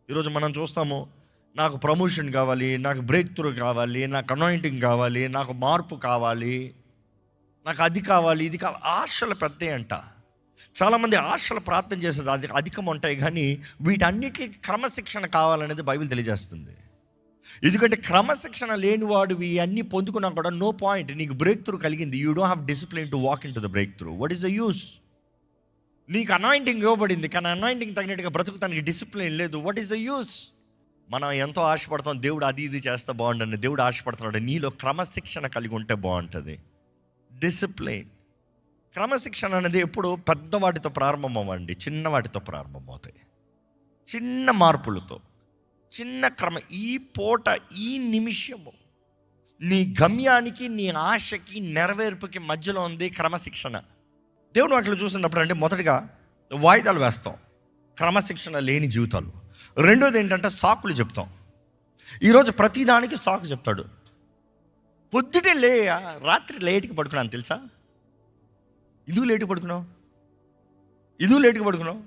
ఈరోజు మనం చూస్తాము, నాకు ప్రమోషన్ కావాలి, నాకు బ్రేక్ త్రూ కావాలి, నాకు అనాయింటింగ్ కావాలి, నాకు మార్పు కావాలి, నాకు అది కావాలి, ఇది కావాలి. ఆశలు పెద్దవి అంట. చాలామంది ఆశలు ప్రార్థన చేసేది అది అధికం ఉంటాయి, కానీ వీటన్నిటికీ క్రమశిక్షణ కావాలనేది బైబిల్ తెలియజేస్తుంది. ఎందుకంటే క్రమశిక్షణ లేనివాడు ఇవన్నీ పొందుకున్నా కూడా నో పాయింట్. నీకు బ్రేక్ త్రూ కలిగింది, you don't have discipline to walk in to the break through. What is the use? నీకు అనాయింటింగ్ ఇవ్వబడింది, కానీ అనాయింటింగ్ తగినట్టుగా బ్రతుకుతానికి డిసిప్లిన్ లేదు. What is the use? మనం ఎంతో ఆశపడతాం, దేవుడు అది ఇది చేస్తే బాగుంటుంది. దేవుడు ఆశపడుతున్నాడు నీలో క్రమశిక్షణ కలిగి ఉంటే బాగుంటుంది. డిసిప్లిన్, క్రమశిక్షణ అనేది ఎప్పుడు పెద్ద వాటితో ప్రారంభం అవ్వండి, చిన్న వాటితో ప్రారంభమవుతాయి. చిన్న మార్పులతో, చిన్న ఈ పూట, ఈ నిమిషము నీ గమ్యానికి, నీ ఆశకి, నెరవేర్పుకి మధ్యలో ఉంది క్రమశిక్షణ. దేవుడు అట్లా చూసినప్పుడు అంటే మొదటిగా వాయిదాలు వేస్తాం, క్రమశిక్షణ లేని జీవితాలు. రెండోది ఏంటంటే సాకులు చెప్తాం. ఈరోజు ప్రతిదానికి సాకు చెప్తాడు. పొద్దుటే రాత్రి లేట్కి పడుకున్నాను తెలుసా? ఇదుగు లేటుకి పడుకున్నావు, ఇదుగు లేటుకి పడుకున్నావు,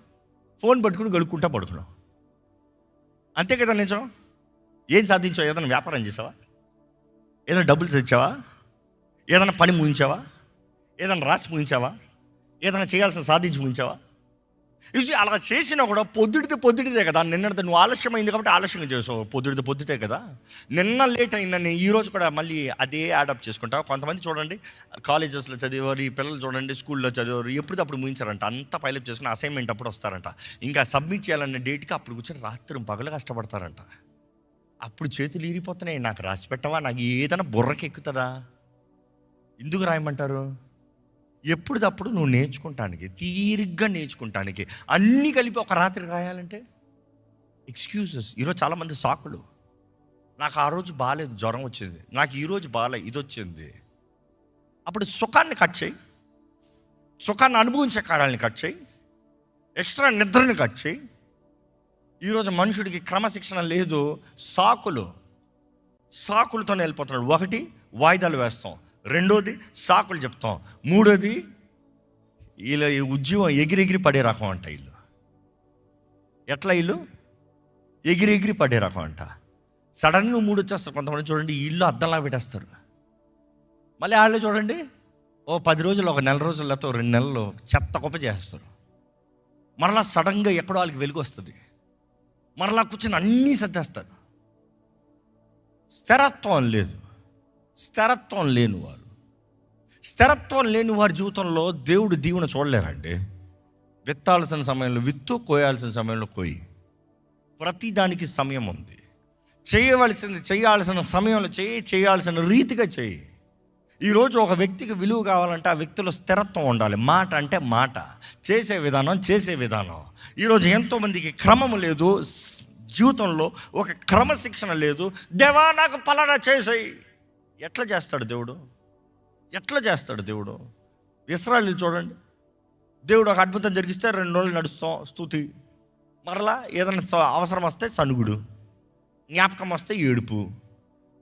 ఫోన్ పట్టుకుని గడుక్కుంటా పడుకున్నావు. అంతే కదా నిజం. ఏం సాధించావు? ఏదైనా వ్యాపారం చేసావా? ఏదైనా డబ్బులు తెచ్చావా? ఏదైనా పని ముగించావా? ఏదైనా రాసి ముగించావా? ఏదైనా చేయాల్సిన సాధించి ముగించావా? ఇది అలా చేసినా కూడా పొద్దుటిదే కదా. నిన్నటితో నువ్వు ఆలస్యమైంది కాబట్టి ఆలస్యంగా చేసావు. పొద్దుటే కదా. నిన్న లేట్ అయిందని ఈరోజు కూడా మళ్ళీ అదే యాడప్ చేసుకుంటావు. కొంతమంది చూడండి, కాలేజెస్లో చదివారు, ఈ పిల్లలు చూడండి స్కూల్లో చదివారు, ఎప్పుడప్పుడు ముగించారంట. అంతా పైలప్ చేసుకుని అసైన్మెంట్ అప్పుడు వస్తారంట. ఇంకా సబ్మిట్ చేయాలన్న డేట్కి అప్పుడు కూర్చొని రాత్రి పగలు కష్టపడతారంట. అప్పుడు చేతులు ఇరిపోతున్నాయి. నాకు రాసి పెట్టవా? నాకు ఏదైనా బుర్రకి ఎక్కుతుందా? ఎందుకు రాయమంటారు? ఎప్పుడప్పుడు నువ్వు నేర్చుకుంటానికి, తీరిగ్గా నేర్చుకుంటానికి, అన్నీ కలిపి ఒక రాత్రి రాయాలంటే ఎక్స్క్యూజెస్. ఈరోజు చాలామంది సాకులు. నాకు ఆ రోజు బాగాలేదు, జ్వరం వచ్చింది, నాకు ఈరోజు బాగాలేదు, ఇది వచ్చింది. అప్పుడు సుఖాన్ని కట్ చేయి, సుఖాన్ని అనుభవించే కార్యాలని కట్ చేయి, ఎక్స్ట్రా నిద్రని కట్ చేయి. ఈరోజు మనుషుడికి క్రమశిక్షణ లేదు, సాకులతోనే వెళ్ళిపోతున్నాడు. ఒకటి వాయిదాలు వేస్తాం, రెండోది సాకులు చెప్తాం, మూడోది వీళ్ళ ఉద్యోగం ఎగిరెగిరి పడే రకం అంట. వీళ్ళు ఎట్లా? వీళ్ళు ఎగిరెగిరి పడే రకం అంట. సడన్గా మూడు వచ్చేస్తారు. కొంతమంది చూడండి, ఇల్లు అద్దంలా పెట్టేస్తారు. మళ్ళీ వాళ్ళు చూడండి, 10 రోజులు, ఒక నెల రోజులు, లేకపోతే 2 నెలలు చెత్త కుప్ప చేస్తారు. మరలా సడన్గా ఎక్కడో వాళ్ళకి వెలుగు వస్తుంది, మరలా కూర్చొని అన్నీ సర్దేస్తారు. స్థిరత్వం లేదు. స్థిరత్వం లేని వారి జీవితంలో దేవుడు దీవెన చూడలేరండి. విత్తాల్సిన సమయంలో విత్తు, కోయాల్సిన సమయంలో కోయి. ప్రతిదానికి సమయం ఉంది. చేయాల్సిన సమయంలో చేయాల్సిన రీతిగా చేయి. ఈరోజు ఒక వ్యక్తికి విలువ కావాలంటే ఆ వ్యక్తిలో స్థిరత్వం ఉండాలి. మాట అంటే మాట, చేసే విధానం. ఈరోజు ఎంతోమందికి క్రమం లేదు, జీవితంలో ఒక క్రమశిక్షణ లేదు. దేవా నాకు పలానా చేసేయి. ఎట్లా చేస్తాడు దేవుడు? ఇశ్రాయేలు చూడండి, దేవుడు ఒక అద్భుతం జరిగిస్తే 2 రోజులు నడుస్తాం స్తుతి, మరలా ఏదైనా అవసరం వస్తే సనుగుడు, జ్ఞాపకం వస్తే ఏడుపు.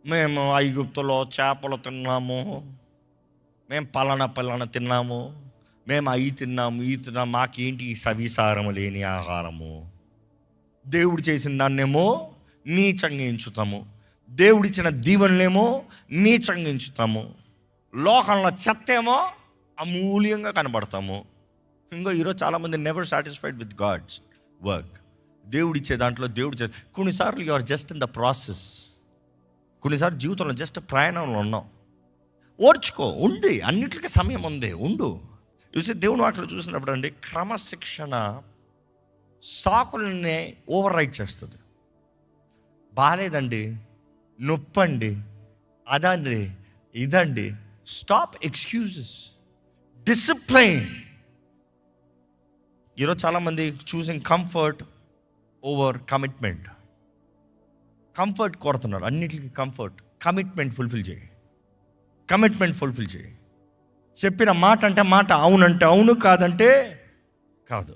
మేము ఐగుప్తులో చేపలు తిన్నాము, మేము పలానా తిన్నాము, మేము అవి తిన్నాము, మాకేంటి ఈ సవిసారము లేని ఆహారము. దేవుడు చేసిన దాన్నేమో నీచంగా ఎంచుతాము, దేవుడిచ్చిన దీవెనలేమో నీచంగా ఎంచుతాము, లోకంలో చెత్త ఏమో అమూల్యంగా కనబడతాము. ఈరోజు చాలామంది never satisfied with God's work. దేవుడిచ్చే దాంట్లో కొన్నిసార్లు you are just in the process. కొన్నిసార్లు జీవితంలో జస్ట్ ప్రయాణంలో ఉన్నాం. ఓర్చుకో, ఉంది, అన్నిటికీ సమయం ఉంది, ఉండు. చూసి దేవుని వాటిలో చూసినప్పుడు అండి, క్రమశిక్షణ సాకులనే ఓవర్ రైడ్ చేస్తుంది. బాగాలేదండి, నొప్పండి, అదండి, ఇదండి. Stop excuses, discipline. ఈరోజు చాలామంది choosing comfort over commitment. Comfort కోరుతున్నారు, అన్నిటికీ కంఫర్ట్. కమిట్మెంట్ ఫుల్ఫిల్ చేయి. చెప్పిన మాట అంటే మాట, అవునంటే అవును, కాదంటే కాదు.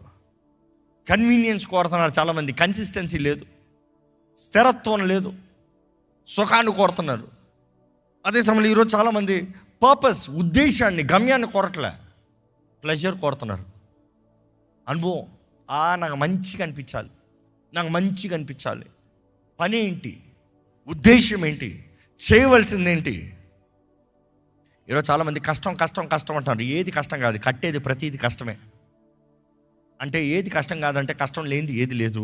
కన్వీనియన్స్ కోరుతున్నారు చాలామంది, కన్సిస్టెన్సీ లేదు, స్థిరత్వం లేదు, సుఖాన్ని కోరుతున్నారు. అదే సమయంలో ఈరోజు చాలామంది పర్పస్, ఉద్దేశాన్ని, గమ్యాన్ని కోరట్లే, ప్లెజర్ కోరుతున్నారు. అనుభవం, నాకు మంచిగా అనిపించాలి, నాకు మంచిగా అనిపించాలి. పని ఏంటి, ఉద్దేశం ఏంటి, చేయవలసింది ఏంటి? ఈరోజు చాలామంది కష్టం కష్టం కష్టం అంటారు. ఏది కష్టం కాదు, కట్టేది ప్రతిది కష్టమే. అంటే ఏది కష్టం కాదంటే కష్టం లేనిది ఏది లేదు.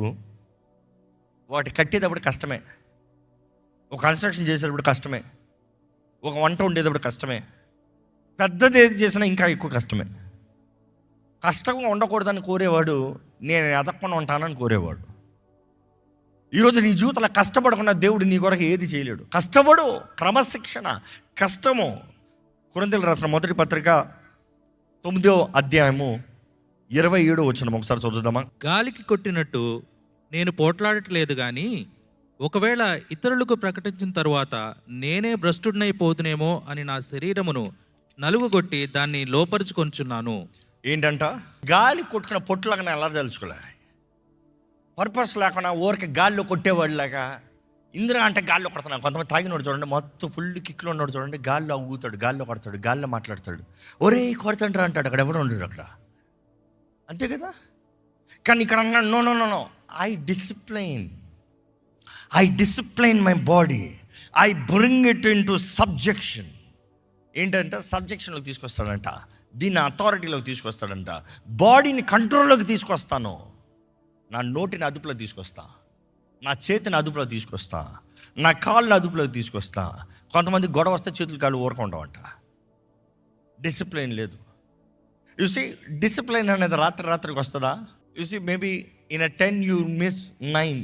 వాటి కట్టేటప్పుడు కష్టమే, ఒక కన్స్ట్రక్షన్ చేసేటప్పుడు కష్టమే, ఒక వంట ఉండేటప్పుడు కష్టమే, పెద్దది ఏది చేసినా ఇంకా ఎక్కువ కష్టమే. కష్టంగా ఉండకూడదని కోరేవాడు నేను ఎదగకుండా ఉంటానని కోరేవాడు. ఈరోజు నీ జీవితంలో కష్టపడకుండా దేవుడు నీ కొరకు ఏది చేయలేడు. కష్టపడు, క్రమశిక్షణ, కష్టము. కొరింథీయులకు రాసిన మొదటి పత్రిక 9వ అధ్యాయము 27వ వచనం ఒకసారి చదువుదామా? గాలికి కొట్టినట్టు నేను పోట్లాడట్లేదు కానీ ఒకవేళ ఇతరులకు ప్రకటించిన తరువాత నేనే భ్రష్టుడినైపోతునేమో అని నా శరీరమును నలుగుగొట్టి దాన్ని లోపరుచుకొంచున్నాను. ఏంటంట? గాలి కొట్టుకున్న పొట్టులాగా ఎలా తెలుసుకోలే, పర్పస్ లేకుండా ఊరికి గాల్లో కొట్టేవాళ్ళలాగా. ఇందిరా అంటే గాల్లో కొడుతున్నాను. కొంతమంది తాగినోడు చూడండి, మొత్తం ఫుల్ కిక్లో ఉన్నాడు చూడండి, గాల్లో ఊగుతాడు, గాల్లో కొడతాడు, గాల్లో మాట్లాడతాడు, ఒరే కొడతాండ్రా అంటాడు. అక్కడ ఎవరు ఉండడు అక్కడ, అంతే కదా. కానీ ఇక్కడ అన్నాడు, no no no no, I discipline my body, I bring it into subjection. ఏంటంటే సబ్జెక్షన్లోకి తీసుకొస్తాడంట, దీన్ని అథారిటీలోకి తీసుకొస్తాడంట. బాడీని కంట్రోల్లోకి తీసుకొస్తాను, నా నోటిని అదుపులో తీసుకొస్తా, నా చేతిని అదుపులో తీసుకొస్తా, నా కాళ్ళని అదుపులోకి తీసుకొస్తా. కొంతమంది గొడవ వస్తే చేతులు కాళ్ళు ఊరుకుంటామంట. డిసిప్లైన్ లేదు. యూసీ డిసిప్లైన్ అనేది రాత్రికి వస్తుందా? You see maybe in a 10 you miss 9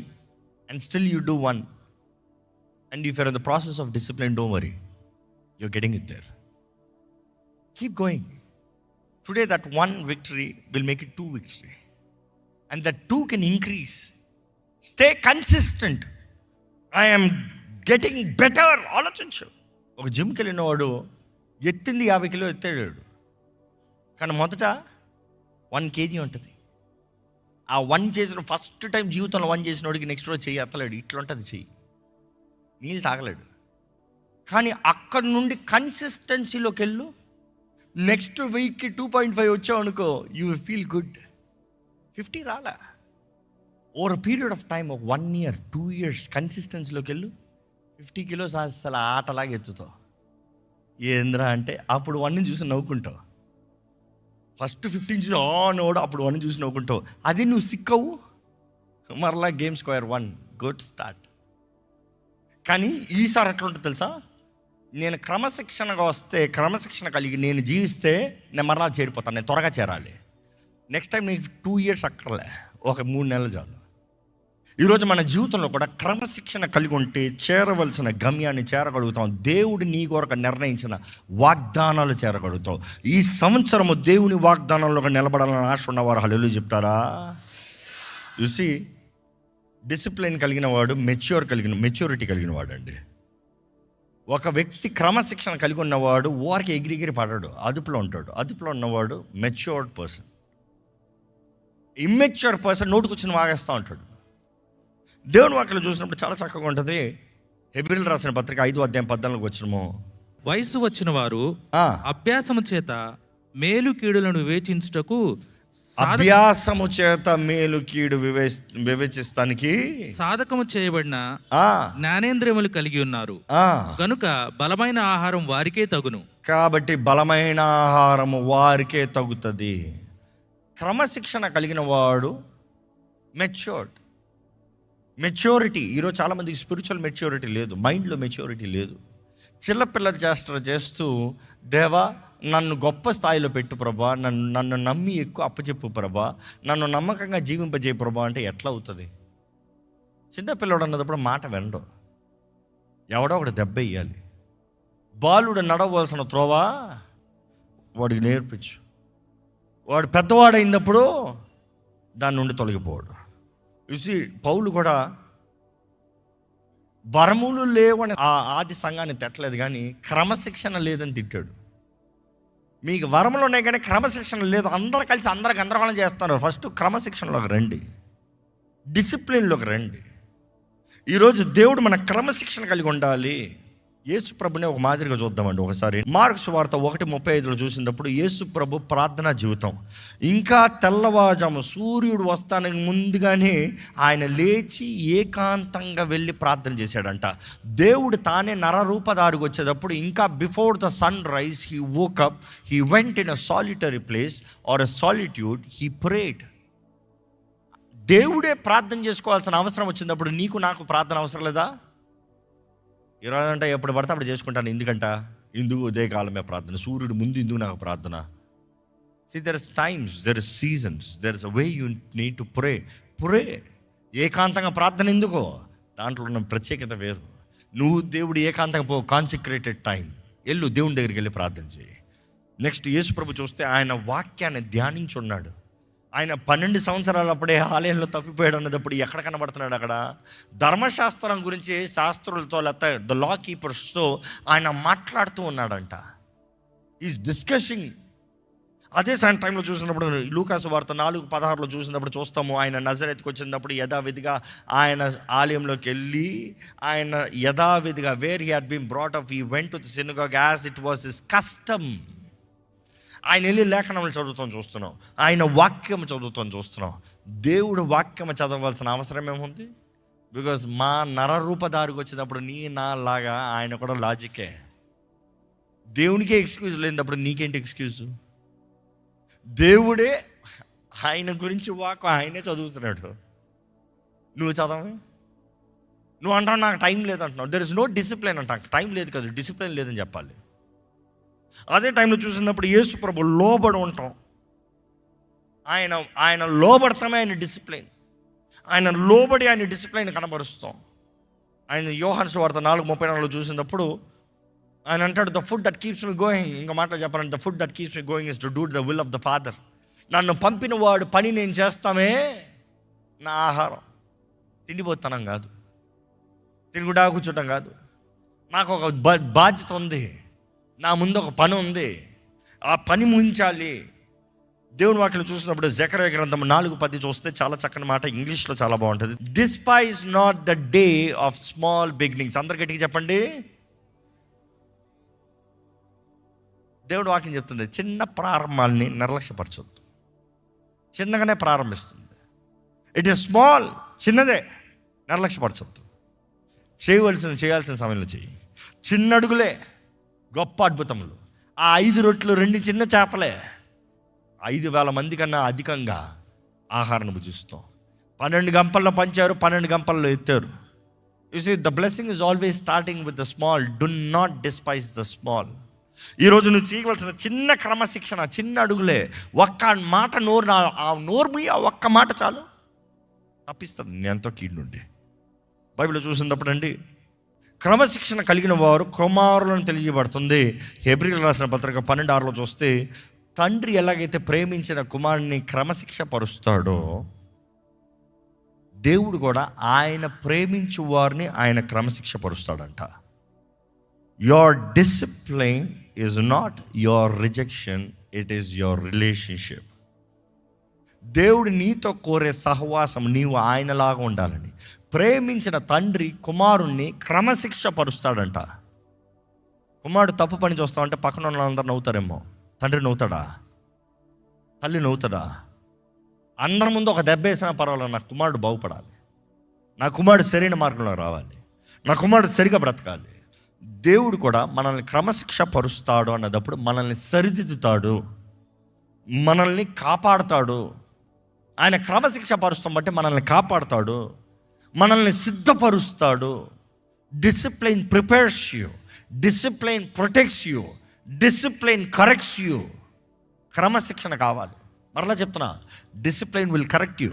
and still you do 1. And if you're in the process of discipline, don't worry, you're getting it there. Keep going. Today that 1 victory will make it 2 victory. And that 2 can increase. Stay consistent. I am getting better. ఆలోచించు. ఒక జిమ్కి వెళ్ళిన వాడు ఎత్తింది 50 kilo ఎత్తాడు, కానీ మొదట 1 kg ఉంటుంది. ఆ 1 చేసిన ఫస్ట్ టైం జీవితంలో 1 చేసిన వాడికి నెక్స్ట్ రోజు చెయ్యి ఎత్తలేడు, ఇట్లా ఉంటుంది చెయ్యి, నీళ్ళు తాగలేడు. కానీ అక్కడి నుండి కన్సిస్టెన్సీలోకి వెళ్ళు. నెక్స్ట్ వీక్కి 2.5 వచ్చావు అనుకో, యూ విల్ ఫీల్ గుడ్. 50 రాలా. ఓవర్ పీరియడ్ ఆఫ్ టైమ్, ఒక 1 year 2 years కన్సిస్టెన్సీలోకి వెళ్ళు, 50 kilos అసలు ఆటలాగా ఎత్తుతావు. ఏంద్రా అంటే అప్పుడు 1ని చూసి నవ్వుకుంటావు. ఫస్ట్ 15 చూసి నోడు, అప్పుడు 1 చూసి నవ్వుకుంటావు. అది నువ్వు సిక్కవు, మరలా గేమ్ స్క్వేర్ 1, గుడ్ స్టార్ట్. కానీ ఈసారి ఎట్లా ఉంటుంది తెలుసా? నేను క్రమశిక్షణగా వస్తే, క్రమశిక్షణ కలిగి నేను జీవిస్తే నేను మరలా చేరిపోతాను. నేను త్వరగా చేరాలి. నెక్స్ట్ టైం నీకు 2 years అక్కర్లే, ఒక 3 నెలలు చాలు. ఈరోజు మన జీవితంలో కూడా క్రమశిక్షణ కలిగి ఉంటే చేరవలసిన గమ్యాన్ని చేరగలుగుతాం. దేవుడు నీ కొరకు నిర్ణయించిన వాగ్దానాలు చేరగలుగుతాం. ఈ సంవత్సరము దేవుని వాగ్దానాల్లో నిలబడాలని ఆశ ఉన్నవారు హల్లెలూయా చెప్తారా? చూసి డిసిప్లిన్ కలిగిన వాడు మెచ్యూరిటీ కలిగిన వాడు అండి. ఒక వ్యక్తి క్రమశిక్షణ కలిగి ఉన్నవాడు వారికి ఎగిరిగిరి పడాడు, అదుపులో ఉంటాడు. అదుపులో ఉన్నవాడు మెచ్యూర్డ్ పర్సన్. ఇమ్మెచ్యూర్ పర్సన్ నోటుకొచ్చిన వాగేస్తూ ఉంటాడు. దేవుని వాక్యలో చూసినప్పుడు చాలా చక్కగా ఉంటుంది. హెబ్రీయులకు రాసిన పత్రిక 5వ అధ్యాయం 14వ వచనము, వయసు వచ్చిన వారు అభ్యాసము చేత మేలు కీడులను వివేచించుటకు, అభ్యాసము చేత మేలు కీడు వివేచిస్తానికి సాధకము చేయబడిన జ్ఞానేంద్రియములు కలిగి ఉన్నారు కనుక బలమైన ఆహారం వారికే తగును. కాబట్టి బలమైన ఆహారము వారికే తగుతుంది. క్రమశిక్షణ కలిగిన వాడు మెచ్యూరిటీ. ఈరోజు చాలామందికి స్పిరిచువల్ మెచ్యూరిటీ లేదు, మైండ్లో మెచ్యూరిటీ లేదు. చిన్నపిల్లల చేస్తూ దేవా నన్ను గొప్ప స్థాయిలో పెట్టు ప్రభా, నన్ను నమ్మి ఎక్కువ అప్పచెప్పు ప్రభా, నన్ను నమ్మకంగా జీవింపజేయ ప్రభా అంటే ఎట్లా అవుతుంది? చిన్నపిల్లడు అన్నప్పుడు మాట వినడు, ఎవడో ఒకటి దెబ్బ వేయాలి. బాలుడు నడవలసిన త్రోవా వాడికి నేర్పించు. వాడు పెద్దవాడైనప్పుడు దాని నుండి తొలగిపోవాడు. చూసి పౌలు కూడా వరములు లేవని ఆ ఆది సంఘాన్ని తిట్టలేదు, కానీ క్రమశిక్షణ లేదని తిట్టాడు. మీకు వరములు ఉన్నాయి కానీ క్రమశిక్షణ లేదు, అందరూ కలిసి అందరూ గందరగోళం చేస్తున్నారు. ఫస్ట్ క్రమశిక్షణలోకి రండి, డిసిప్లిన్లోకి రండి. ఈరోజు దేవుడు మన క్రమశిక్షణ కలిగి ఉండాలి. యేసు ప్రభునే ఒక మాదిరిగా చూద్దామండి ఒకసారి. మార్కు సువార్త 1:35 చూసినప్పుడు యేసు ప్రభు ప్రార్థనా జీవితం. ఇంకా తెల్లవారుజాము సూర్యుడు వస్తానికి ముందుగానే ఆయన లేచి ఏకాంతంగా వెళ్ళి ప్రార్థన చేశాడంట. దేవుడు తానే నరరూపధారికి వచ్చేటప్పుడు ఇంకా before the sunrise he woke up, he went in a solitary place or a solitude, he prayed. దేవుడే ప్రార్థన చేసుకోవాల్సిన అవసరం వచ్చినప్పుడు నీకు నాకు ప్రార్థన అవసరం లేదా? ఈరోజు అంటే ఎప్పుడు పడితే అప్పుడు చేసుకుంటాను. ఎందుకు ఉదయకాలమే ప్రార్థన, సూర్యుడు ముందు ఎందుకు నాకు ప్రార్థన? There is times, there is seasons, there is a way you need to pray. ఏకాంతంగా ప్రార్థన ఎందుకో, దాంట్లో ఉన్న ప్రత్యేకత వేరు. నువ్వు దేవుడు ఏకాంతంగా పో, కాన్సిక్రేటెడ్ టైం వెళ్ళు, దేవుని దగ్గరికి వెళ్ళి ప్రార్థన చేయి. నెక్స్ట్ యేసు ప్రభు చూస్తే ఆయన వాక్యాన్ని ధ్యానించున్నాడు. ఆయన 12 సంవత్సరాలు అప్పుడే ఆలయంలో తప్పిపోయాడు అన్నదప్పుడు ఎక్కడ కనబడుతున్నాడు? అక్కడ ధర్మశాస్త్రం గురించి శాస్త్రులతో లేకపోతే ద లా కీపర్స్తో ఆయన మాట్లాడుతూ ఉన్నాడంట. Is discussing. అదే టైంలో చూసినప్పుడు లూకాసు వార్త 4:16 చూసినప్పుడు చూస్తాము, ఆయన నజరేతుకు వచ్చినప్పుడు యథావిధిగా ఆయన ఆలయంలోకి వెళ్ళి ఆయన యథావిధిగా where he had been brought up, he went to the synagogue as it was his custom. ఆయన వెళ్ళి లేఖనములు చదువుతాం చూస్తున్నాం, ఆయన వాక్యం చదువుతాం చూస్తున్నాం. దేవుడు వాక్యం చదవలసిన అవసరం ఏముంది? బికాజ్ మా నరరూపధారికి వచ్చినప్పుడు నీ నా లాగా ఆయన కూడా లాజికే. దేవునికే ఎక్స్క్యూజ్ లేనప్పుడు నీకేంటి ఎక్స్క్యూజ్? దేవుడే ఆయన గురించి వాక్యం ఆయనే చదువుతున్నాడు, నువ్వు చదవే. నువ్వు అంటావు నాకు టైం లేదంటున్నావు. దెర్ ఇస్ నో డిసిప్లిన్ అంటా. టైం లేదు కదా, డిసిప్లిన్ లేదని చెప్పాలి. అదే టైంలో చూసినప్పుడు యేసు ప్రభు లోబడి ఉంటాం. ఆయన లోబడతామే ఆయన డిసిప్లిన్. ఆయన లోబడి ఆయన డిసిప్లిన్ కనబరుస్తాం. ఆయన యోహాను సువార్త 4:34 చూసినప్పుడు ఆయన అంటాడు, the food that keeps me going. ఇంకా మాటలు చెప్పాలంటే the food that keeps me going is to do the will of the father. నన్ను పంపిన వాడు పని నేను చేస్తామే నా ఆహారం. తిండిపోతానం కాదు, తిరుగుడా కూర్చోటం కాదు. నాకు ఒక బాధ్యత ఉంది, నా ముందు ఒక పని ఉంది, ఆ పని ముగించాలి. దేవుని వాక్యం చూసినప్పుడు జకర్యా గ్రంథం 4:10 చూస్తే చాలా చక్కని మాట, ఇంగ్లీష్లో చాలా బాగుంటుంది. Despise not the day of small beginnings. అందరు గట్టిగా చెప్పండి. దేవుడు వాక్యం చెప్తుంది, చిన్న ప్రారంభాలని నిర్లక్ష్యపరచొద్దు. చిన్నగానే ప్రారంభిస్తుంది. ఇట్ ఈస్ స్మాల్, చిన్నదే, నిర్లక్ష్యపరచొద్దు. చేయాల్సిన సమయంలో చెయ్యి. చిన్న అడుగులే గొప్ప అద్భుతములు. ఆ 5 రొట్టెలు 2 చిన్న చేపలే 5,000 మంది కన్నా అధికంగా ఆహారాన్ని భుజిస్తాం. 12 గంపల్లో పంచారు, 12 గంపల్లో ఎత్తారు. You see the blessing is always starting with the small. Do not despise the small. ఈరోజు నువ్వు చేయవలసిన చిన్న క్రమశిక్షణ, చిన్న అడుగులే. ఒక్క మాట ఆ నోరు మూయి, ఆ ఒక్క మాట చాలు, తప్పిస్తుంది నేను ఎంతో కీడు నుండి. బైబిల్లో చూసినప్పుడు అండి, క్రమశిక్షణ కలిగిన వారు కుమారులను తెలియబడుతుంది. హెబ్రీయులకు రాసిన పత్రిక 12:6 చూస్తే, తండ్రి ఎలాగైతే ప్రేమించిన కుమారుని క్రమశిక్ష పరుస్తాడో దేవుడు కూడా ఆయన ప్రేమించు వారిని ఆయన క్రమశిక్ష పరుస్తాడంట. Your discipline is not your rejection, it is your relationship. దేవుడు నీతో కోరే సహవాసం నీవు ఆయనలాగా ఉండాలని. ప్రేమించిన తండ్రి కుమారుణ్ణి క్రమశిక్ష పరుస్తాడంట. కుమారుడు తప్పు పని చూస్తామంటే పక్కన వాళ్ళందరూ నవ్వుతారేమో. తండ్రి నవ్వుతాడా? తల్లి నవ్వుతాడా? అందరి ముందు ఒక దెబ్బ వేసినా పర్వాలేదు, నా కుమారుడు బాగుపడాలి, నా కుమారుడు సరైన మార్గంలో రావాలి, నా కుమారుడు సరిగా బ్రతకాలి. దేవుడు కూడా మనల్ని క్రమశిక్ష పరుస్తాడు అన్నదప్పుడు మనల్ని సరిదిద్దుతాడు, మనల్ని కాపాడుతాడు. ఆయన క్రమశిక్ష పరుస్తాం బట్టి మనల్ని కాపాడుతాడు, మనల్ని సిద్ధపరుస్తాడు. Discipline prepares you, discipline protects you, discipline corrects you. క్రమశిక్షణ కావాలి. మరలా చెప్తున్నా, discipline will correct you,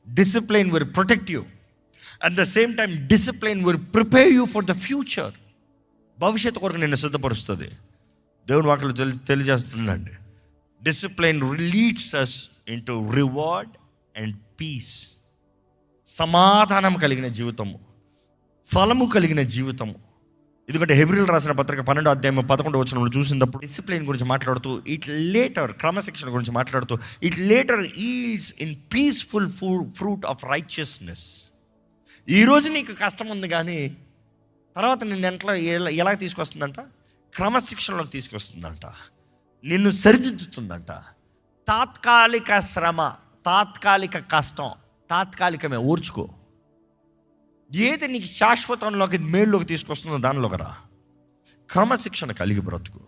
discipline will protect you. At the same time discipline will prepare you for the future. భవిష్యత్తు కొరకు నిన్ను సిద్ధపరుస్తుంది. దేవుని వాక్యం తెలియజేస్తుందండి, discipline leads us into reward and peace. సమాధానం కలిగిన జీవితము, ఫలము కలిగిన జీవితము. ఎందుకంటే హెబ్రీయులకు రాసిన పత్రిక 12:11 చూసినప్పుడు డిసిప్లిన్ గురించి మాట్లాడుతూ, ఇట్ లేటర్ క్రమశిక్షణ గురించి మాట్లాడుతూ, it later yields in peaceful fruit of righteousness. ఈరోజు నీకు కష్టం ఉంది కానీ తర్వాత నిన్ను ఎలా తీసుకొస్తుందంట? క్రమశిక్షణలోకి తీసుకొస్తుందంట, నిన్ను సరిదిద్దుతుందంట. తాత్కాలిక శ్రమ, తాత్కాలిక కష్టం, తాత్కాలికమే, ఓర్చుకో. ఏది నీకు శాశ్వతంలోకి మేలులోకి తీసుకొస్తుందో దానిలోకి రా. క్రమశిక్షణ కలిగి బ్రతుకు.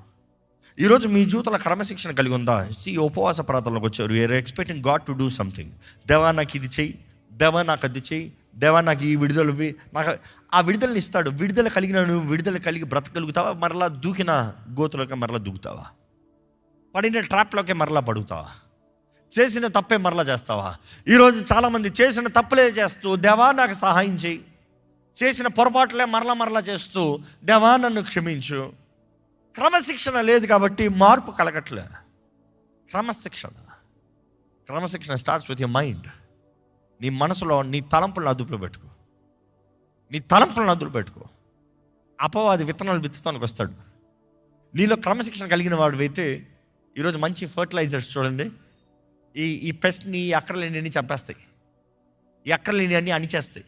ఈరోజు మీ జీవితంలో క్రమశిక్షణ కలిగి ఉందా? ఉపవాస ప్రార్థనలోకి వచ్చారు, you're expecting God to do something. దేవా నాకు ఇది చెయ్యి, దేవా నాకు అది చెయ్యి, దేవా నాకు ఈ విడుదల, నాకు ఆ విడుదలని ఇస్తాడు. విడుదల కలిగిన నువ్వు విడుదల కలిగి బ్రతకగలుగుతావా? మరలా దూకిన గోతులోకి మరలా దూకుతావా? పడిన ట్రాప్లోకే మరలా పడుగుతావా? చేసిన తప్పే మరలా చేస్తావా? ఈరోజు చాలామంది చేసిన తప్పులే చేస్తూ దేవా నాకు సహాయం చేయి, చేసిన పొరపాట్లే మరలా చేస్తూ దేవా నన్ను క్షమించు. క్రమశిక్షణ లేదు కాబట్టి మార్పు కలగట్లే. క్రమశిక్షణ స్టార్ట్స్ విత్ యువర్ మైండ్. నీ మనసులో నీ తలంపులను అదుపులో పెట్టుకో. అపవాది విత్తనాలు విత్తుతానికి వస్తాడు. నీలో క్రమశిక్షణ కలిగిన వాడు అయితే ఈరోజు మంచి ఫర్టిలైజర్స్ చూడండి, ఈ పెస్ట్ని, అక్కర్లేని చంపేస్తాయి, ఈ అక్కర్లేని అన్నీ అణిచేస్తాయి.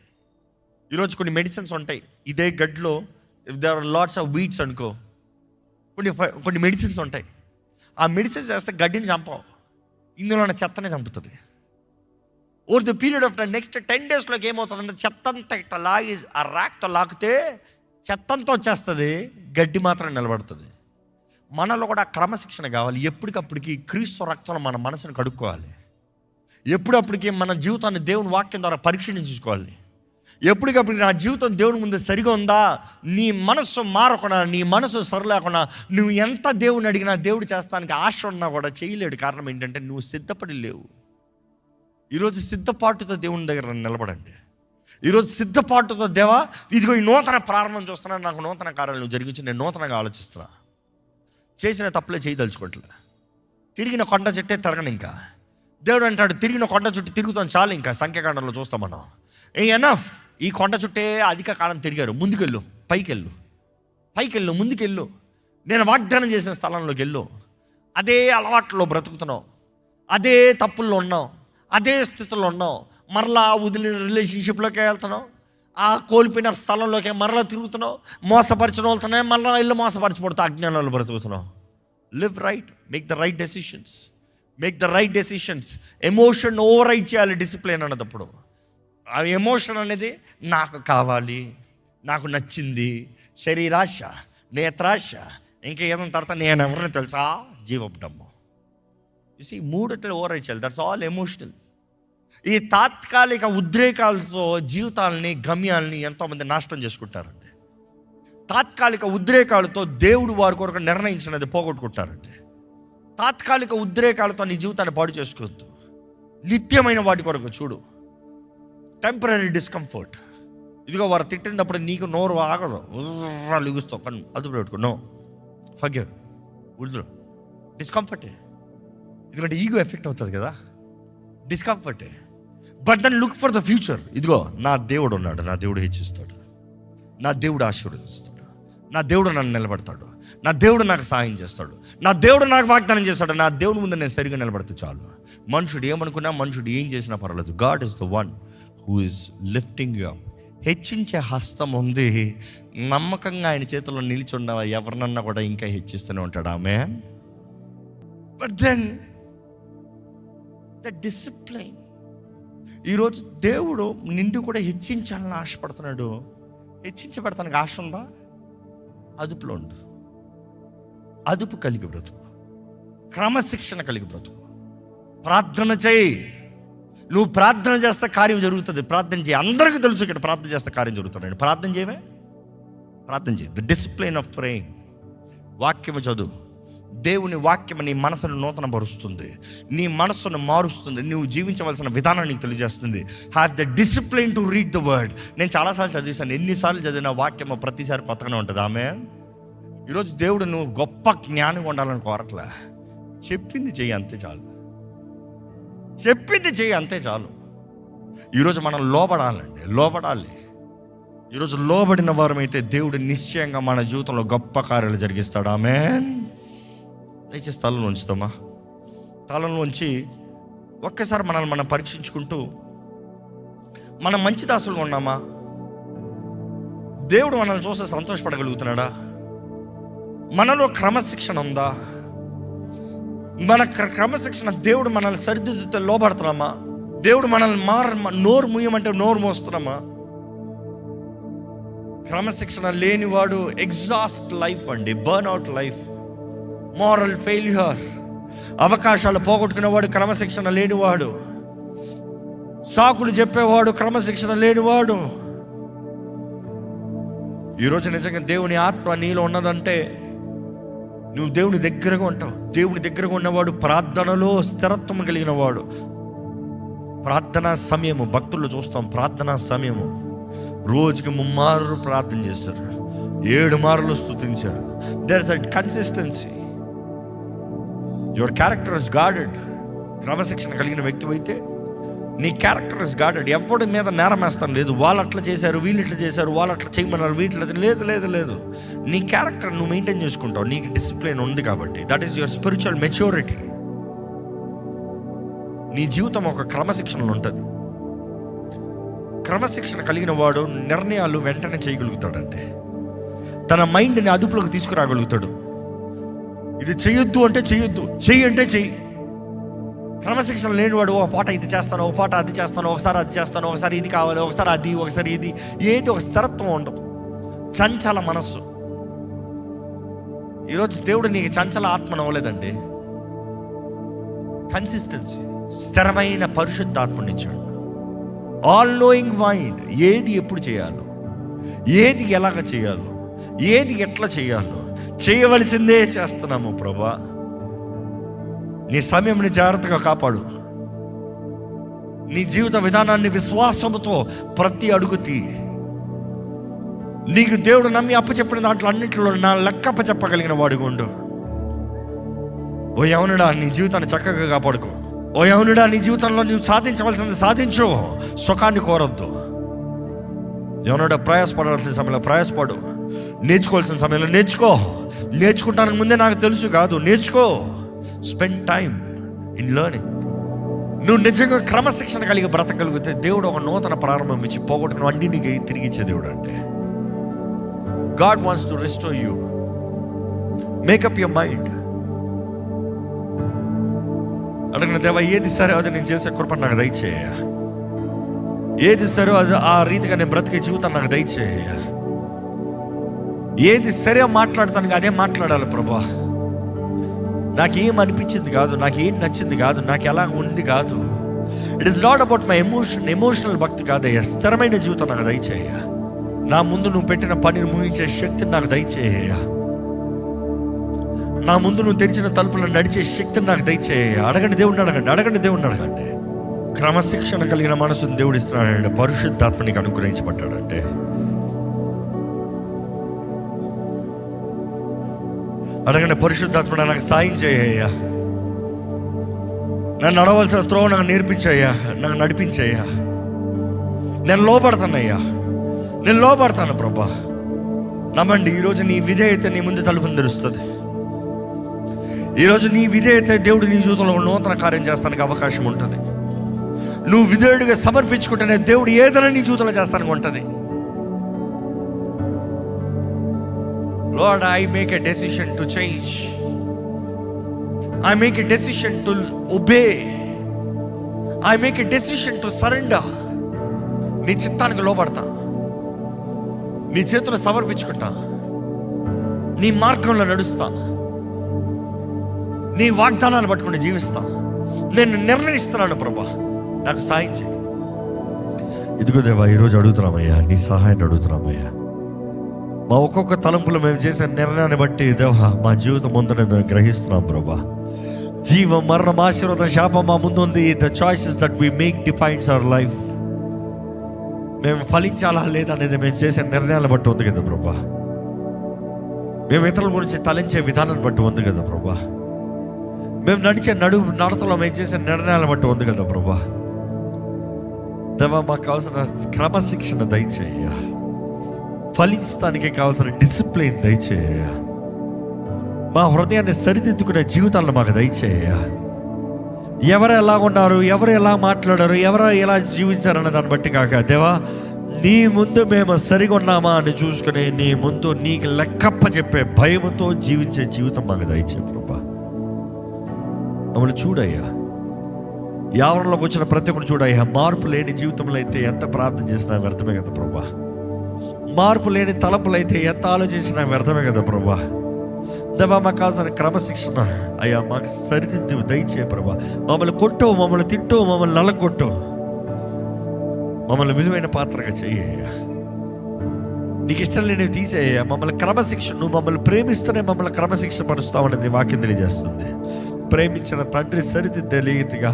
ఈరోజు కొన్ని మెడిసిన్స్ ఉంటాయి, ఇదే గడ్లో if there are lots of weeds అనుకో, కొన్ని మెడిసిన్స్ ఉంటాయి, ఆ మెడిసిన్స్ చేస్తే గడ్డిని చంపవు, ఇందులో ఉన్న చెత్తనే చంపుతుంది. Over the period of time next 10 daysలోకి ఏమవుతుందంటే చెత్తంతా ఇట్లా లాగి ఆ ర్యాక్తో లాగితే చెత్తంతా వచ్చేస్తుంది, గడ్డి మాత్రం నిలబడుతుంది. మనలో కూడా క్రమశిక్షణ కావాలి. ఎప్పటికప్పటికి క్రీస్తు రక్తంలో మన మనసును కడుక్కోవాలి. ఎప్పుడప్పటికి మన జీవితాన్ని దేవుని వాక్యం ద్వారా పరీక్షించుకోవాలి. ఎప్పటికప్పుడు నా జీవితం దేవుని ముందు సరిగా ఉందా? నీ మనసు మారకుండా, నీ మనసు సరిలేకుండా నువ్వు ఎంత దేవుని అడిగినా దేవుడు చేస్తానికి ఆశ ఉన్నా కూడా చేయలేడు. కారణం ఏంటంటే నువ్వు సిద్ధపడి లేవు. ఈరోజు సిద్ధపాటుతో దేవుని దగ్గర నిలబడండి. ఈరోజు సిద్ధపాటుతో, దేవా ఇదిగో ఈ నూతన ప్రారంభం చూస్తున్నా, నాకు నూతన కార్యాలు నువ్వు జరిగించి నేను నూతనంగా ఆలోచిస్తున్నా. చేసిన తప్పులే చేయదలుచుకోవట్లే. తిరిగిన కొండ చుట్టే తిరగను ఇంకా. దేవుడు అంటాడు తిరిగిన కొండ చుట్టూ తిరుగుతాం చాలు. ఇంకా సంఖ్యాకాండంలో చూస్తాం మనం, ఎనఫ్, ఈ కొండ చుట్టే అధిక కాలం తిరిగారు, ముందుకెళ్ళు, పైకెళ్ళు, ముందుకెళ్ళు, నేను వాగ్దానం చేసిన స్థలంలోకి వెళ్ళు. అదే అలవాట్లో బ్రతుకుతున్నావు, అదే తప్పుల్లో ఉన్నావు, అదే స్థితిలో ఉన్నావు, మరలా వదిలిన రిలేషన్షిప్లోకి వెళ్తున్నావు, ఆ కోల్పోయిన స్థలంలోకి మరలా తిరుగుతున్నావు, మోసపరిచిన వెళ్తున్నాయి, మరలా ఇల్లు మోసపరచబడుతూ అజ్ఞానంలో బ్రతుకుతున్నావు. Live right, make the right decisions. Emotion override చేయాలి డిసిప్లిన్ అన్నప్పుడు. ఆ ఎమోషన్ అనేది నాకు కావాలి, నాకు నచ్చింది, శరీరాశ, నేత్రాశ, ఇంకా ఏదైనా తర్వాత నేను ఎవరిని తెలుసా, జీవపడము. మూడట్లు ఓవర్ రైట్ చేయాలి. That's all emotional. ఈ తాత్కాలిక ఉద్రేకాలతో జీవితాలని, గమ్యాలని ఎంతోమంది నాశనం చేసుకుంటారండి. తాత్కాలిక ఉద్రేకాలతో దేవుడు వారి కొరకు నిర్ణయించినది పోగొట్టుకుంటారండి. తాత్కాలిక ఉద్రేకాలతో నీ జీవితాన్ని పాడు చేసుకోవద్దు. నిత్యమైన వాటి కొరకు చూడు. టెంపరీ డిస్కంఫర్ట్, ఇదిగో వారు తిట్టినప్పుడు నీకు నోరు ఆగదు, లిగుస్తావు, కానీ అదుపు పెట్టుకో. నో, ఫర్గివ్, వదులు. డిస్కంఫర్టే, ఎందుకంటే ఈగో ఎఫెక్ట్ అవుతుంది కదా, డిస్కంఫర్టే. But then look for the future. ఇదిగో నా దేవుడు ఉన్నాడు, నా దేవుడు హెచ్చిస్తాడు, నా దేవుడు ఆశీర్వదిస్తాడు, నా దేవుడు నన్ను నిలబడతాడు, నా దేవుడు నాకు సహాయం చేస్తాడు, నా దేవుడు నాకు వాగ్దానం చేస్తాడు. నా దేవుడు ముందు నేను సరిగా నిలబడితే చాలు. మనుషుడు ఏమనుకున్నా, మనుషుడు ఏం చేసినా పర్వాలేదు. God is the one who is lifting you up. హెచ్చించే హస్తం ఉంది. నమ్మకంగా ఆయన చేతుల్లో నిలిచున్న ఎవరినన్నా కూడా ఇంకా హెచ్చిస్తూనే ఉంటాడు. Amen. But then the discipline. ఈరోజు దేవుడు నిండు కూడా హెచ్చించాలని ఆశపడుతున్నాడు. హెచ్చించబడతానికి ఆశ ఉందా? అదుపులో ఉండు. అదుపు కలిగి బ్రతుకు, క్రమశిక్షణ కలిగి బ్రతుకు. ప్రార్థన చేయి. నువ్వు ప్రార్థన చేస్తే కార్యం జరుగుతుంది. ప్రార్థన చేయి. అందరికీ తెలుసు ఇక్కడ ప్రార్థన చేస్తే కార్యం జరుగుతుంది. ప్రార్థన చేయవే, ప్రార్థన చేయి. The discipline of praying. వాక్యము చదువు. దేవుని వాక్యం నీ మనసును నూతనపరుస్తుంది, నీ మనస్సును మారుస్తుంది, నువ్వు జీవించవలసిన విధానాన్ని నీకు తెలియజేస్తుంది. Have the discipline to read the word. నేను చాలాసార్లు చదివాను, ఎన్నిసార్లు చదివిన వాక్యం ప్రతిసారి కొత్తగానే ఉంటుంది. ఆమేన్. ఈరోజు దేవుడు నువ్వు గొప్ప జ్ఞానం ఉండాలని కోరట్లే. చెప్పింది చెయ్యి, అంతే చాలు. చెప్పింది చెయ్యి, అంతే చాలు. ఈరోజు మనం లోబడాలి. ఈరోజు లోబడిన వారమైతే దేవుడు నిశ్చయంగా మన జీవితంలో గొప్ప కార్యాలు జరిగిస్తాడు. ఆమేన్. దయచేసి తలలో ఉంచుతామా? తలలో ఉంచి ఒక్కసారి మనల్ని మనం పరీక్షించుకుంటూ, మనం మంచి దాసులుగా ఉన్నామా? దేవుడు మనల్ని చూస్తే సంతోషపడగలుగుతున్నాడా? మనలో క్రమశిక్షణ ఉందా? మన క్రమశిక్షణ, దేవుడు మనల్ని సరిదిద్దుతో లోబడుతున్నామా? దేవుడు మనల్ని నోరు మూయమంటే నోరు మోస్తున్నామా? క్రమశిక్షణ లేనివాడు ఎగ్జాస్ట్ లైఫ్ అండి, బర్న్అవుట్ లైఫ్, మోరల్ ఫెయిల్యూర్, అవకాశాలు పోగొట్టుకునేవాడు క్రమశిక్షణ లేనివాడు, సాకులు చెప్పేవాడు క్రమశిక్షణ లేనివాడు. ఈరోజు నిజంగా దేవుని ఆత్మ నీలో ఉన్నదంటే నువ్వు దేవుని దగ్గరగా ఉంటావు. దేవుని దగ్గరగా ఉన్నవాడు ప్రార్థనలో స్థిరత్వం కలిగిన వాడు. ప్రార్థనా సమయము, భక్తుల్లో చూస్తాం, ప్రార్థనా సమయము రోజుకి 3 మార్లు ప్రార్థన చేస్తారు, 7 మార్లు స్తుతించారు. There is a consistency. Your character is guarded. క్రమశిక్షణ కలిగిన వ్యక్తి అయితే నీ క్యారెక్టర్ ఇస్ గార్డెడ్. ఎవరి మీద నేరం వేస్తాను లేదు, వాళ్ళు అట్లా చేశారు, వీళ్ళు ఇట్లా చేశారు, వాళ్ళు అట్లా చేయమన్నారు, వీటిలో లేదు లేదు లేదు. నీ క్యారెక్టర్ నువ్వు మెయింటైన్ చేసుకుంటావు. నీకు డిసిప్లిన్ ఉంది కాబట్టి. That is your spiritual maturity. నీ జీవితం ఒక క్రమశిక్షణలో ఉంటుంది. క్రమశిక్షణ కలిగిన వాడు నిర్ణయాలు వెంటనే చేయగలుగుతాడంటే, తన మైండ్ని అదుపులోకి తీసుకురాగలుగుతాడు. ఇది చేయొద్దు అంటే చేయొద్దు, చెయ్యి అంటే చెయ్యి. క్రమశిక్షణ లేనివాడు ఒక పాట ఇది చేస్తాను, ఒక పాట అది చేస్తాను, ఒకసారి అది చేస్తాను, ఒకసారి ఇది కావాలి, ఒకసారి అది, ఒకసారి ఇది, ఏది ఒక స్థిరత్వం ఉండదు. చంచల మనస్సు. ఈరోజు దేవుడు నీకు చంచల ఆత్మను అవ్వలేదండి, కన్సిస్టెన్సీ, స్థిరమైన పరిశుద్ధ ఆత్మనిచ్చాడు. All knowing mind. ఏది ఎప్పుడు చేయాలో, ఏది ఎలాగ చేయాలో, ఏది ఎట్లా చేయాలో, చేయవలసిందే చేస్తున్నాము ప్రభా. నీ సమయంని జాగ్రత్తగా కాపాడు. నీ జీవిత విధానాన్ని విశ్వాసముతో ప్రతి అడుగుతీ. నీకు దేవుడు నమ్మి అప్పచెప్పిన దాంట్లో అన్నింటిలో నా లెక్కప్ప చెప్పగలిగిన వాడిగా ఉండు. ఓ యవనుడా, నీ జీవితాన్ని చక్కగా కాపాడుకో. ఓ యవనుడా, నీ జీవితంలో నువ్వు సాధించవలసింది సాధించు. సుఖాన్ని కోరద్దు. యవనుడా, ప్రయాసపడాల్సిన సమయంలో ప్రయాసపడు. నేర్చుకోవాల్సిన సమయంలో నేర్చుకో. నేర్చుకుంటానికి ముందే నాకు తెలుసు కాదు, నేర్చుకో. Spend time in learning. నువ్వు నిజంగా క్రమశిక్షణ కలిగి బ్రతకగలిగితే దేవుడు ఒక నూతన ప్రారంభం ఇచ్చి పోగొట్టుకున్న అన్ని నీకు తిరిగి ఇచ్చే దేవుడు అంటే. God wants to restore you. Make up your mind. అడగిన దేవా, ఏది సరే అది నేను చేసే కృప నాకు దయచేయ. ఏది సరే అది ఆ రీతిగా నేను బ్రతికే జీవితం నాకు దయచేయ. ఏది సరే మాట్లాడతాను అదే మాట్లాడాలి ప్రభా. నాకేం అనిపించింది కాదు, నాకేం నచ్చింది కాదు, నాకు ఎలా ఉంది కాదు. It is not about my emotional భక్తి కాదయ్యా. స్థిరమైన జీవితం నాకు దయచేయ. నా ముందు నువ్వు పెట్టిన పనిని ముగించే శక్తిని నాకు దయచేయ. నా ముందు నువ్వు తెరిచిన తలుపులను నడిచే శక్తిని నాకు దయచేయ. అడగండి దేవుడిని, అడగండి, అడగండి దేవుడిని, అడగండి. క్రమశిక్షణ కలిగిన మనసుని దేవుడు ఇస్తున్నాడంటే, పరిశుద్ధాత్మ నీకు అనుగ్రహించబడ్డాడంటే. అడగండి, పరిశుద్ధాత్మ నాకు సాయం చేయ్యా. నన్ను నడవలసిన త్రోవ నాకు నేర్పించయ్యా, నాకు నడిపించయ్యా. నేను లోపడతానయ్యా, నేను లోపడతాను ప్రభా. నమ్మండి, ఈరోజు నీ విధేయత నీ ముందు తలుపుని తెరుస్తుంది. ఈరోజు నీ విధేయత దేవుడు నీ జీవితంలో నూతన కార్యం చేస్తానికి అవకాశం ఉంటుంది. నువ్వు విధేయుడిగా సమర్పించుకుంటేనే దేవుడు ఏదైనా నీ జీవితంలో చేస్తానికి ఉంటుంది. Lord, I make a decision to change. I make a decision to obey. I make a decision to surrender. నీ చిత్తానికి లోబడతా, నీ చేతులు సమర్పించుకుంటా, నీ మార్గంలో నడుస్తా, నీ వాగ్దానాలు పట్టుకుని జీవిస్తా. నేను నిర్ణయిస్తున్నాను ప్రభా, నాకు సాయం చేయి. ఇదిగో దేవా, ఈరోజు అడుగుతున్నామయ్యా, నీ సహాయాన్ని అడుగుతున్నామయ్యా. మా ఒక్కొక్క తలంపులో మేము చేసే నిర్ణయాన్ని బట్టి దేవా, మా జీవితం ముందునే మేము గ్రహిస్తున్నాం ప్రభా. జీవం, మరణం, ఆశీర్వాదం, శాపం మా ముందు ఉంది. The choices that we make defines our life. మేము ఫలించాలా లేదా అనేది మేము చేసే నిర్ణయాలను బట్టి ఉంది కదా ప్రభా. మేము ఇతరుల గురించి తలంచే విధానాన్ని బట్టి ఉంది కదా ప్రభా. మేము నడిచే నడతలో మేము చేసే నిర్ణయాలను బట్టి ఉంది కదా ప్రభా. దేవా, మాకు కావాల్సిన క్రమశిక్షణ దయచేయ. ఫలించడానికి కావాల్సిన డిసిప్లిన్ దయచేయ. మా హృదయాన్ని సరిదిద్దుకునే జీవితాలను మాకు దయచేయ. ఎవరు ఎలా ఉన్నారు, ఎవరు ఎలా మాట్లాడారు, ఎవరు ఎలా జీవించారన్న దాన్ని బట్టి కాక దేవా, నీ ముందు మేము సరిగా ఉన్నామా అని చూసుకుని నీ ముందు నీకు లెక్కప్ప చెప్పే భయముతో జీవించే జీవితం మాకు దయచే ప్రభా. మమ్మల్ని చూడయ్యా, యావరంలోకి వచ్చిన ప్రతి ఒక్కరు చూడయ్యా. మార్పు లేని జీవితంలో అయితే ఎంత ప్రార్థన చేసినా వ్యర్థమే కదా ప్రభా. మార్పు లేని తలపులు అయితే ఎంత ఆలోచించినా వ్యర్థమే కదా ప్రభా. దేవా, మాకు కావాల్సిన క్రమశిక్షణ అయ్యా మాకు సరిదిద్దు దయచే ప్రభా. మమ్మల్ని కొట్టు, మమ్మల్ని తిట్టు, మమ్మల్ని నలగొట్టు, మమ్మల్ని విలువైన పాత్రగా చెయ్యయ్యా. నీకు ఇష్టం లేనివి తీసేయ్యా. మమ్మల్ని క్రమశిక్షణ, నువ్వు మమ్మల్ని ప్రేమిస్తూనే మమ్మల్ని క్రమశిక్షణ పరుస్తావనేది వాక్యం తెలియజేస్తుంది. ప్రేమించిన తండ్రి సరిదిద్దే రీతిగా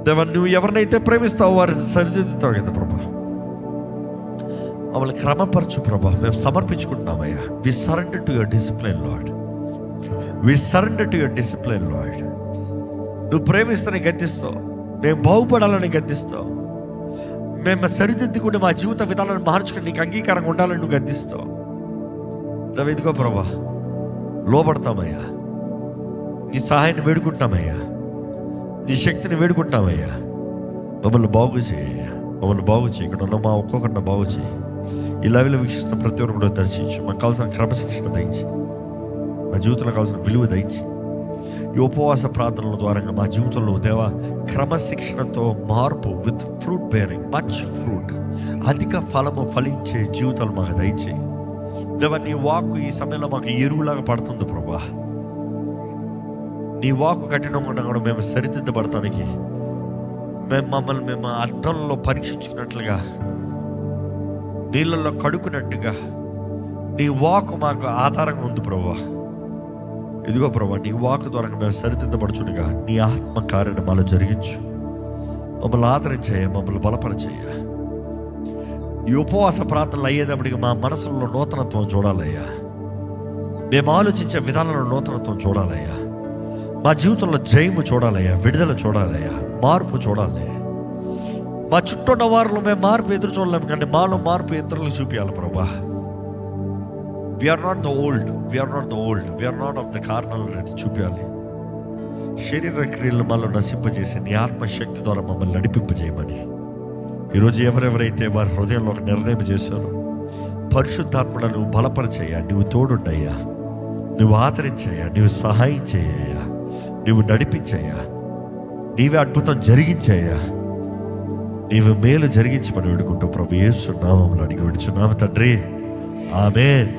దేవా, నువ్వు ఎవరినైతే ప్రేమిస్తావో వారు సరిదిద్దుతావు కదా ప్రభా. మమ్మల్ని క్రమపరచు ప్రభా. మేము సమర్పించుకుంటున్నామయ్యా. We surrender to your discipline Lord. We surrender to your discipline Lord. నువ్వు ప్రేమిస్తూనే గద్దిస్తావు, మేము బాగుపడాలని గద్దిస్తావు, మేము సరిదిద్దుకుంటే మా జీవిత విధానాన్ని మార్చుకుని నీకు అంగీకారంగా ఉండాలని నువ్వు గద్దిస్తావు. ఇదిగో ప్రభా, లోపడతామయ్యా. నీ సహాయాన్ని వేడుకుంటున్నామయ్యా. నీ శక్తిని వేడుకుంటున్నామయ్యా. మమ్మల్ని బాగు చేయ, మమ్మల్ని బాగు చేయి. ఇక్కడ ఉన్న మా ఒక్కొక్కరిని బాగు చేయి. ఈ లైవ్లో వీక్షిస్తున్న ప్రతి ఒక్కరు కూడా దర్శించు. మాకు కావాల్సిన క్రమశిక్షణ దయచి, మా జీవితంలో కావాల్సిన విలువ దయచి. ఈ ఉపవాస ప్రార్థనల ద్వారా మా జీవితంలో దేవా క్రమశిక్షణతో మార్పు, with fruit bearing, much fruit, అధిక ఫలము ఫలించే జీవితాలు మాకు దయచేయి. దేవా, నీ వాక్కు ఈ సమయంలో మాకు ఎరువులాగా పడుతుంది ప్రభా. నీ వాక్కు కఠినంగా కూడా మేము సరిదిద్దబడటానికి మేము అర్థంలో పరీక్షించుకున్నట్లుగా, నీళ్ళల్లో కడుక్కున్నట్టుగా నీ వాక్కు మాకు ఆధారంగా ఉంది ప్రభా. ఇదిగో ప్రభా, నీ వాక్కు ద్వారా మేము సరిదిద్దబడుచుండగా నీ ఆత్మ కార్యాన్ని మాలో జరిగించు. మమ్మల్ని ఆదరించేయ, మమ్మల్ని బలపరిచేయ. ఈ ఉపవాస ప్రార్థనలు అయ్యేటప్పటికి మా మనసులో నూతనత్వం చూడాలయ్యా. మేము ఆలోచించే విధానంలో నూతనత్వం చూడాలయ్యా. మా జీవితంలో జయము చూడాలయ్యా, విడుదల చూడాలయ్యా, మార్పు చూడాలి. మా చుట్టూ ఉన్న వారిలో మేము మార్పు ఎదురు చూడలేము, కానీ మాలో మార్పు ఇతరులకు చూపించాలి ప్రభా. We're not the old, we're not the old, we're not of the carnal అనేది చూపించాలి. శరీర క్రియలు మనలో నశింపజేసి నీ ఆత్మశక్తి ద్వారా మమ్మల్ని నడిపింపజేయమని ఈరోజు ఎవరెవరైతే వారి హృదయంలో ఒక నిర్ణయం చేశారో, పరిశుద్ధాత్మను నువ్వు బలపరిచేయ్యా, నువ్వు తోడుండయ్యా, నువ్వు ఆదరించయ్యా, నువ్వు సహాయం చేయ్యా, నువ్వు నడిపించయ్యా, నీవే అద్భుతం జరిగించయ్యా, నీవు మేలు జరిగించమని వేడుకుంటూ ప్రభు యేసు నామములో అడిగి విడుచున్నాము తండ్రి. ఆమేన్.